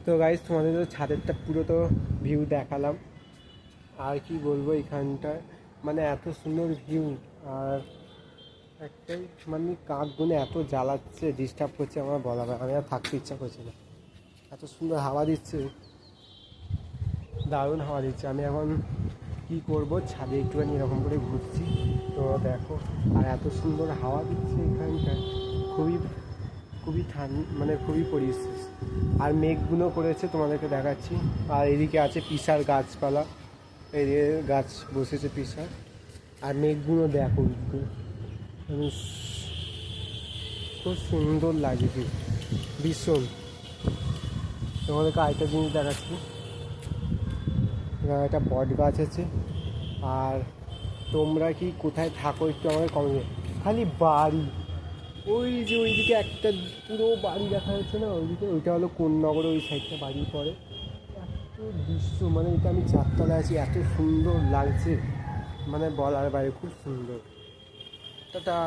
তো গাইস তোমাদের তো ছাদেরটা পুরো তো ভিউ দেখালাম, আর কি বলবো এখানটায় মানে এত সুন্দর ভিউ। আর একটাই মানে কাকগুলো এত জ্বালাচ্ছে, ডিস্টার্ব করছে, আমার বলা হয় আমি আর থাকতে ইচ্ছা করছে না। এত সুন্দর হাওয়া দিচ্ছে, দারুণ হাওয়া দিচ্ছে। আমি এখন কি করব, ছাদে একটুখানি এরকম করে ঘুরছি, তো দেখো। আর এত সুন্দর হাওয়া দিচ্ছে এখানটায়, খুবই খুবই মানে খুবই পরিবেশ। আর মেঘগুলো করেছে তোমাদেরকে দেখাচ্ছি। আর এদিকে আছে পিসার গাছপালা, এদিকে গাছ বসেছে পিসার। আর মেঘগুলো দেখো, খুব সুন্দর লাগছে ভীষণ। তোমাদেরকে আরেকটা জিনিস দেখাচ্ছি, একটা বট গাছ আছে। আর তোমরা কি কোথায় থাকো একটু আমাকে কমে, খালি বাড়ি, ওই যে ওইদিকে একটা পুরো বাড়ি দেখা যাচ্ছে না, ওইদিকে ওইটা হলো কোন নগরে, ওই সাইডটা বাড়ি পড়ে। এত দৃশ্য মানে এটা আমি চারতলায় আছি, এত সুন্দর লাগছে মানে বলার বাইরে, খুব সুন্দর। টাটা।